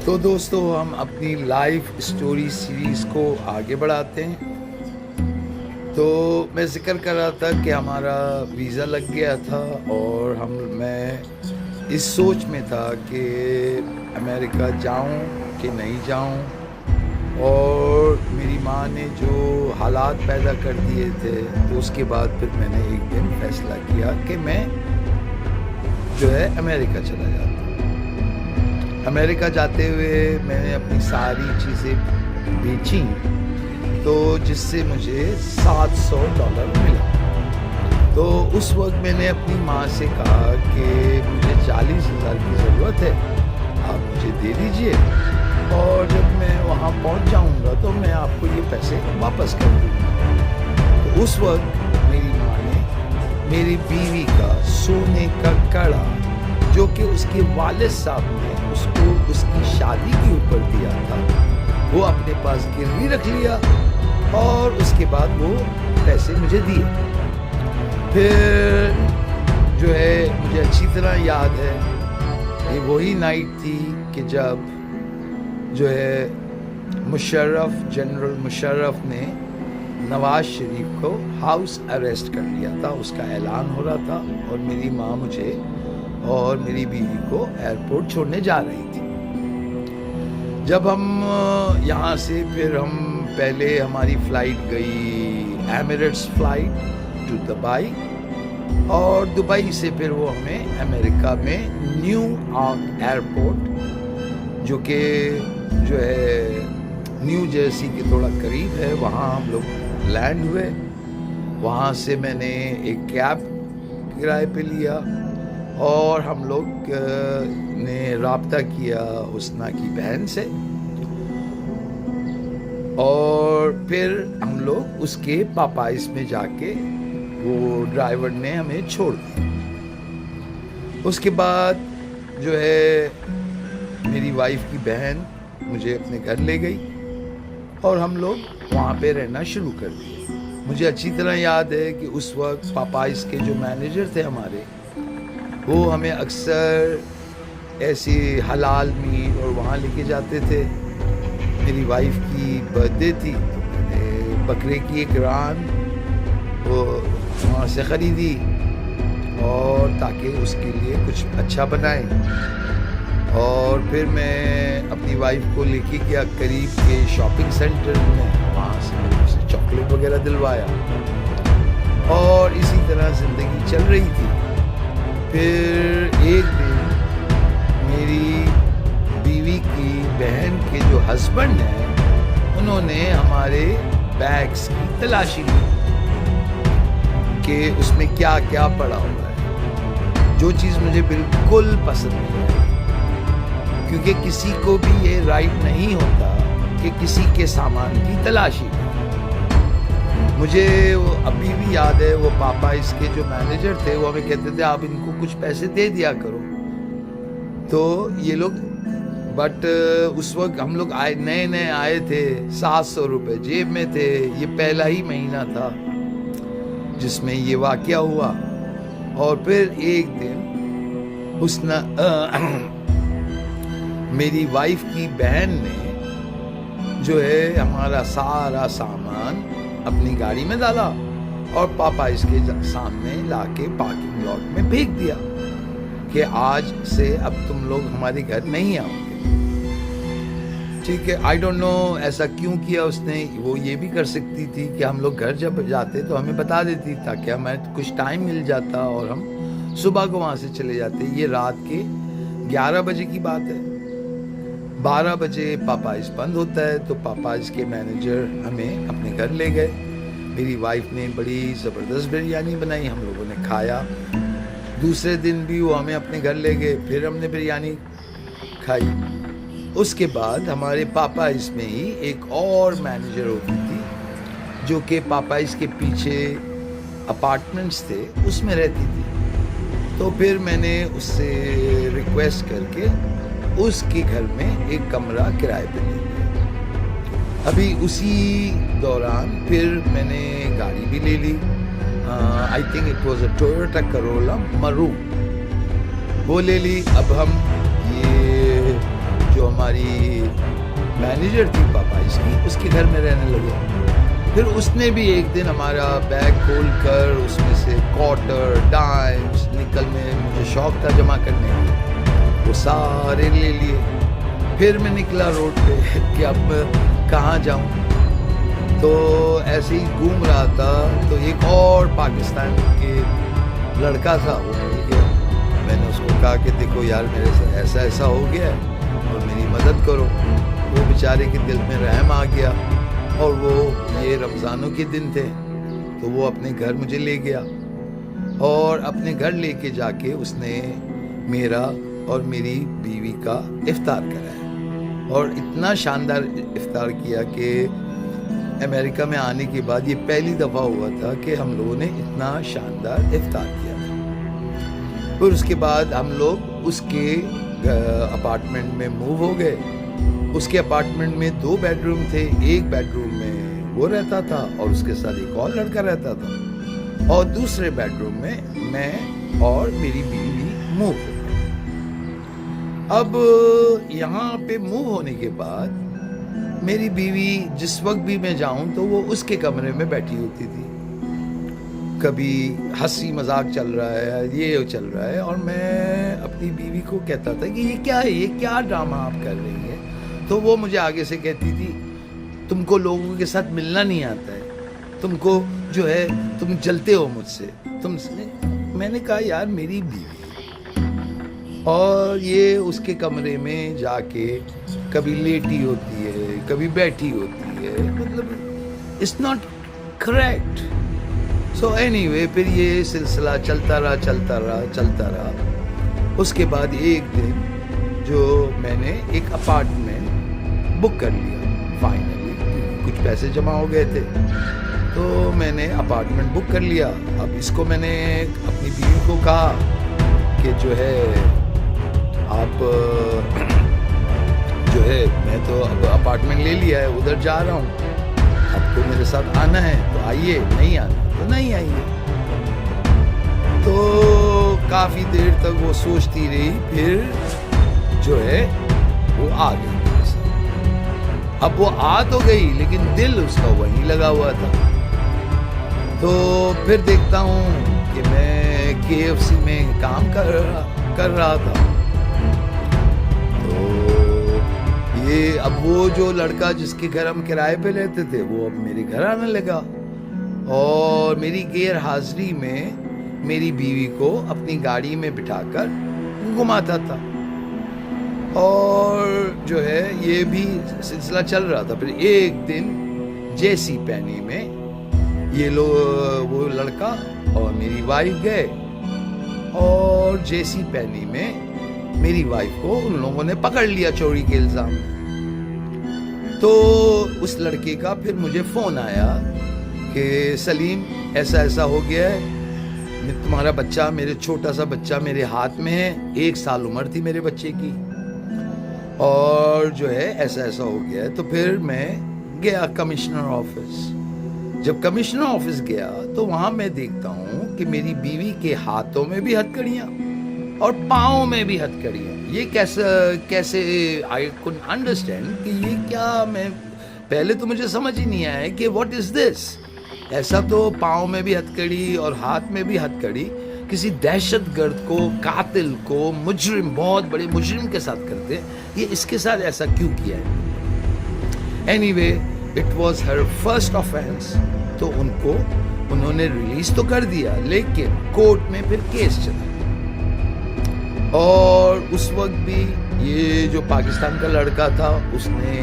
تو دوستو ہم اپنی لائف اسٹوری سیریز کو آگے بڑھاتے ہیں. تو میں ذکر کر رہا تھا کہ ہمارا ویزا لگ گیا تھا اور میں اس سوچ میں تھا کہ امریکہ جاؤں کہ نہیں جاؤں. اور میری ماں نے جو حالات پیدا کر دیے تھے تو اس کے بعد پھر میں نے ایک دن فیصلہ کیا کہ میں جو ہے امریکہ چلا جاتا ہوں. امریکہ جاتے ہوئے میں نے اپنی ساری چیزیں بیچی تو جس سے مجھے $700 ملا. تو اس وقت میں نے اپنی ماں سے کہا کہ مجھے 40,000 کی ضرورت ہے, آپ مجھے دے دیجئے اور جب میں وہاں پہنچ جاؤں گا تو میں آپ کو یہ پیسے واپس کر دوں گا. تو اس وقت میری ماں نے میری بیوی کا سونے کا کڑا جو کہ اس کے والد صاحب نے اس کو اس کی شادی کے اوپر دیا تھا وہ اپنے پاس گروی رکھ لیا اور اس کے بعد وہ پیسے مجھے دیے. پھر جو ہے مجھے اچھی طرح یاد ہے یہ وہی نائٹ تھی کہ جب جو ہے جنرل مشرف نے نواز شریف کو ہاؤس اریسٹ کر لیا تھا. اس کا اعلان ہو رہا تھا اور میری ماں مجھے اور میری بیوی کو ایئرپورٹ چھوڑنے جا رہی تھی. جب ہم یہاں سے پھر ہم پہلے ہماری فلائٹ گئی ایمریٹس فلائٹ ٹو دبئی اور دبئی سے پھر وہ ہمیں امریکہ میں نیو آرک ایئرپورٹ جو کہ جو ہے نیو جرسی کے تھوڑا قریب ہے وہاں ہم لوگ لینڈ ہوئے. وہاں سے میں نے ایک کیب کرائے پہ لیا اور ہم لوگ نے رابطہ کیا حسنہ کی بہن سے اور پھر ہم لوگ اس کے پاپائز میں جا کے وہ ڈرائیور نے ہمیں چھوڑ دیا. اس کے بعد جو ہے میری وائف کی بہن مجھے اپنے گھر لے گئی اور ہم لوگ وہاں پہ رہنا شروع کر دیے. مجھے اچھی طرح یاد ہے کہ اس وقت پاپائز کے جو مینیجر تھے ہمارے وہ ہمیں اکثر ایسی حلال میٹ اور وہاں لے کے جاتے تھے. میری وائف کی برتھ ڈے تھی تو میں نے بکرے کی ایک ران وہ وہاں سے خریدی اور تاکہ اس کے لیے کچھ اچھا بنائیں. اور پھر میں اپنی وائف کو لے کے گیا قریب کے شاپنگ سینٹر میں, وہاں سے میں نے اسے چاکلیٹ وغیرہ دلوایا اور اسی طرح زندگی چل رہی تھی. پھر ایک دن میری بیوی کی بہن کے جو ہسبینڈ ہیں انہوں نے ہمارے بیگز کی تلاشی لی کہ اس میں کیا کیا پڑا ہوا ہے, جو چیز مجھے بالکل پسند نہیں ہے کیونکہ کسی کو بھی یہ رائٹ نہیں ہوتا کہ کسی کے سامان کی تلاشی لے. مجھے وہ ابھی بھی یاد ہے وہ پاپا اس کے جو مینیجر تھے وہ ہمیں کہتے تھے آپ ان کو کچھ پیسے دے دیا کرو. تو یہ لوگ بٹ اس وقت ہم لوگ نئے آئے تھے, $700 جیب میں تھے. یہ پہلا ہی مہینہ تھا جس میں یہ واقعہ ہوا. اور پھر ایک دن میری وائف کی بہن نے جو ہے ہمارا سارا سامان اپنی گاڑی میں ڈالا اور پاپا اس کے سامنے لا کے پارکنگ لاٹ میں پھینک دیا کہ آج سے اب تم لوگ ہمارے گھر نہیں آؤ گے. ٹھیک ہے, آئی ڈونٹ نو ایسا کیوں کیا اس نے. وہ یہ بھی کر سکتی تھی کہ ہم لوگ گھر جب جاتے تو ہمیں بتا دیتی تاکہ ہمیں کچھ ٹائم مل جاتا اور ہم صبح کو وہاں سے چلے جاتے. یہ رات کے 11 بجے کی بات ہے. 12 بجے پاپائز بند ہوتا ہے تو پاپائز کے مینیجر ہمیں اپنے گھر لے گئے. میری وائف نے بڑی زبردست بریانی بنائی, ہم لوگوں نے کھایا. دوسرے دن بھی وہ ہمیں اپنے گھر لے گئے, پھر ہم نے بریانی کھائی. اس کے بعد ہمارے پاپائز میں ہی ایک اور مینیجر ہوتی تھی جو کہ پاپائز کے پیچھے اپارٹمنٹس تھے اس میں رہتی تھی. تو پھر میں نے اس سے ریکویسٹ کر کے اس کے گھر میں ایک کمرہ کرائے پہ لے لیا. ابھی اسی دوران پھر میں نے گاڑی بھی لے لی. I think it was a Toyota Corolla maroon, وہ لے لی. اب ہم یہ جو ہماری ٹینیجر تھی پاپا اس کے گھر میں رہنے لگے. پھر اس نے بھی ایک دن ہمارا بیگ کھول کر اس میں سے کوارٹر ڈائمس نکل میں مجھے شوق تھا جمع کرنے کا, وہ سارے لے لیے. پھر میں نکلا روڈ پہ کہ اب میں کہاں جاؤں, تو ایسے ہی گھوم رہا تھا تو ایک اور پاکستان کے لڑکا تھا, وہ مل گیا. میں نے اس کو کہا کہ دیکھو یار میرے سے ایسا ہو گیا ہے اور میری مدد کرو. وہ بیچارے کے دل میں رحم آ گیا, اور وہ یہ رمضانوں کے دن تھے تو وہ اپنے گھر مجھے لے گیا, اور اپنے گھر لے کے جا کے اس نے میرا اور میری بیوی کا افطار کرایا, اور اتنا شاندار افطار کیا کہ امریکہ میں آنے کے بعد یہ پہلی دفعہ ہوا تھا کہ ہم لوگوں نے اتنا شاندار افطار کیا تھا. پھر اس کے بعد ہم لوگ اس کے اپارٹمنٹ میں موو ہو گئے. اس کے اپارٹمنٹ میں 2 بیڈ روم تھے, ایک بیڈ روم میں وہ رہتا تھا اور اس کے ساتھ ایک اور لڑکا رہتا تھا, اور دوسرے بیڈ روم میں میں اور میری بیوی موو ہو گئے. اب یہاں پہ موو ہونے کے بعد میری بیوی جس وقت بھی میں جاؤں تو وہ اس کے کمرے میں بیٹھی ہوتی تھی. کبھی ہنسی مذاق چل رہا ہے, یہ چل رہا ہے, اور میں اپنی بیوی کو کہتا تھا کہ یہ کیا ہے, یہ کیا ڈرامہ آپ کر رہی ہے. تو وہ مجھے آگے سے کہتی تھی تم کو لوگوں کے ساتھ ملنا نہیں آتا ہے, تم کو جو ہے تم جلتے ہو مجھ سے. میں نے کہا یار میری بیوی, اور یہ اس کے کمرے میں جا کے کبھی لیٹی ہوتی ہے کبھی بیٹھی ہوتی ہے, مطلب it's not correct. So anyway پھر یہ سلسلہ چلتا رہا. اس کے بعد ایک دن جو میں نے ایک اپارٹمنٹ بک کر لیا فائنلی, کچھ پیسے جمع ہو گئے تھے تو میں نے اپارٹمنٹ بک کر لیا. اب اس کو میں نے اپنی بیوی کو کہا کہ جو ہے آپ جو ہے میں تو اب اپارٹمنٹ لے لیا ہے, ادھر جا رہا ہوں, آپ کو میرے ساتھ آنا ہے تو آئیے, نہیں آنا تو نہیں آئیے. تو کافی دیر تک وہ سوچتی رہی, پھر جو ہے وہ آ گئی میرے ساتھ. اب وہ آ تو گئی لیکن دل اس کا وہیں لگا ہوا تھا. تو پھر دیکھتا ہوں کہ میں KFC میں کام کر رہا تھا, تو یہ اب وہ جو لڑکا جس کے گھر ہم کرائے پہ رہتے تھے وہ اب میرے گھر آنے لگا, اور میری غیر حاضری میں میری بیوی کو اپنی گاڑی میں بٹھا کر گھماتا تھا. اور جو ہے یہ بھی سلسلہ چل رہا تھا. پھر ایک دن JC Penney میں یہ لوگ وہ لڑکا اور میری وائف گئے, اور JC Penney میں میری وائف کو ان لوگوں نے پکڑ لیا چوری کے الزام میں. تو اس لڑکے کا پھر مجھے فون آیا کہ سلیم ایسا ہو گیا ہے, تمہارا بچہ, میرے چھوٹا سا بچہ میرے ہاتھ میں ہے, 1 سال عمر تھی میرے بچے کی, اور جو ہے ایسا ہو گیا ہے. تو پھر میں گیا کمشنر آفس. جب کمشنر آفس گیا تو وہاں میں دیکھتا ہوں کہ میری بیوی کے ہاتھوں میں بھی ہتھکڑیاں اور پاؤں میں بھی ہتھکڑیاں. یہ کیسے آئی کڈنٹ انڈرسٹینڈ کہ یہ کیا, میں پہلے تو مجھے سمجھ ہی نہیں آیا کہ واٹ از دس. ایسا تو پاؤں میں بھی ہتھکڑی اور ہاتھ میں بھی ہتھکڑی کسی دہشت گرد کو, قاتل کو, مجرم, بہت بڑے مجرم کے ساتھ کرتے, یہ اس کے ساتھ ایسا کیوں کیا ہے. Any way it was Hare first offence. تو انہوں نے ریلیز تو کر دیا لیکن کورٹ میں پھر کیس چلا, اور اس وقت بھی یہ جو پاکستان کا لڑکا تھا اس نے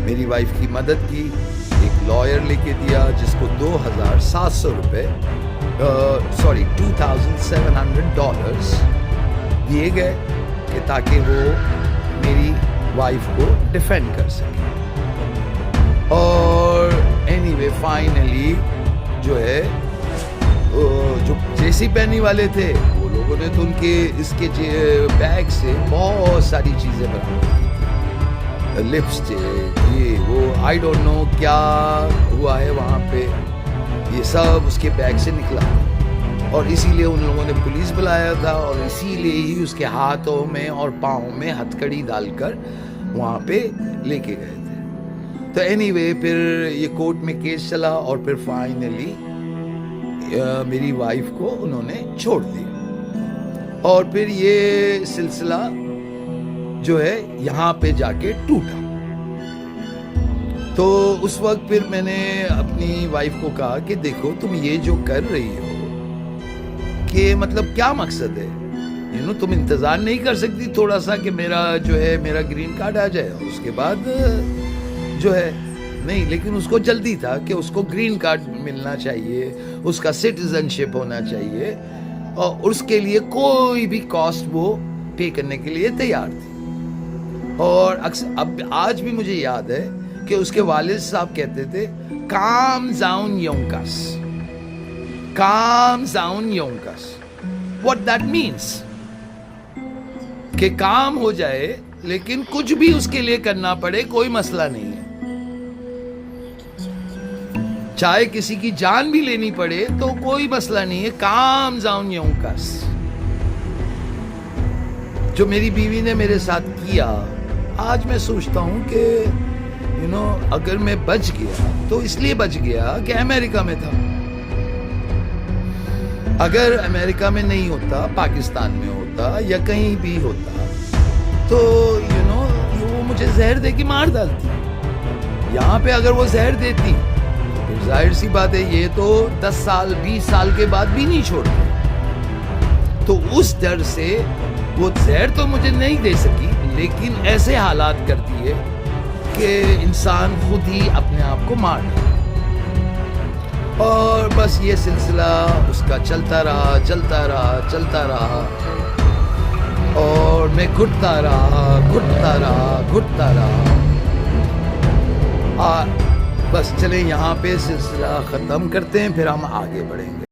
میری وائف کی مدد کی, ایک لائر لے کے دیا جس کو $2,700 $2,700 دیے گئے کہ تاکہ وہ میری وائف کو ڈیفینڈ کر سکے. اور اینی وے فائنلی جو ہے جو JC Penney والے تھے وہ لوگوں نے تو ان کے اس کے بیگ سے بہت ساری چیزیں برآمد کی تھی, لپسٹک, یہ وہ, آئی ڈونٹ نو کیا ہوا ہے وہاں پہ, یہ سب اس کے بیگ سے نکلا, اور اسی لیے ان لوگوں نے پولیس بلایا تھا, اور اسی لیے ہی اس کے ہاتھوں میں اور پاؤں میں ہتھکڑی ڈال کر وہاں پہ لے کے گئے تھے. تو اینی وے پھر یہ کورٹ میں کیس چلا اور پھر فائنلی میری وائف کو انہوں نے چھوڑ دیا اور پھر یہ سلسلہ جو ہے یہاں پہ جا کے ٹوٹا. تو اس وقت پھر میں نے اپنی وائف کو کہا کہ دیکھو تم یہ جو کر رہی ہو کہ مطلب کیا مقصد ہے, تم انتظار نہیں کر سکتی تھوڑا سا کہ میرا جو ہے میرا گرین کارڈ آ جائے, اس کے بعد جو ہے نہیں, لیکن اس کو جلدی تھا کہ اس کو گرین کارڈ ملنا چاہیے, اس کا سٹیزن شپ ہونا چاہیے, اور اس کے لیے کوئی بھی کاسٹ وہ پے کرنے کے لیے تیار تھی. اور اب آج بھی مجھے یاد ہے کہ اس کے والد صاحب کہتے تھے کام زاؤن یونکس, کام زاؤن یونکس. واٹ دیٹ مینس کہ کام ہو جائے لیکن کچھ بھی اس کے لیے کرنا پڑے کوئی مسئلہ نہیں ہے, چاہے کسی کی جان بھی لینی پڑے تو کوئی مسئلہ نہیں ہے, کام زاؤن یونکس. جو میری بیوی نے میرے ساتھ کیا, آج میں سوچتا ہوں کہ اگر میں بچ گیا تو اس لیے بچ گیا کہ امریکہ میں تھا. اگر امریکہ میں نہیں ہوتا, پاکستان میں ہوتا یا کہیں بھی ہوتا تو وہ مجھے زہر دے کے مار ڈالتی. یہاں پہ اگر وہ زہر دیتی تو ظاہر سی بات ہے یہ تو 10 سال 20 سال کے بعد بھی نہیں چھوڑتی. تو اس ڈر سے وہ زہر تو مجھے نہیں دے سکی, لیکن ایسے حالات کرتی ہے کہ انسان خود ہی اپنے آپ کو مار ڈالتا. اور بس یہ سلسلہ اس کا چلتا رہا چلتا رہا چلتا رہا, اور میں گھٹتا رہا گھٹتا رہا گھٹتا رہا. بس چلیں یہاں پہ سلسلہ ختم کرتے ہیں, پھر ہم آگے بڑھیں گے.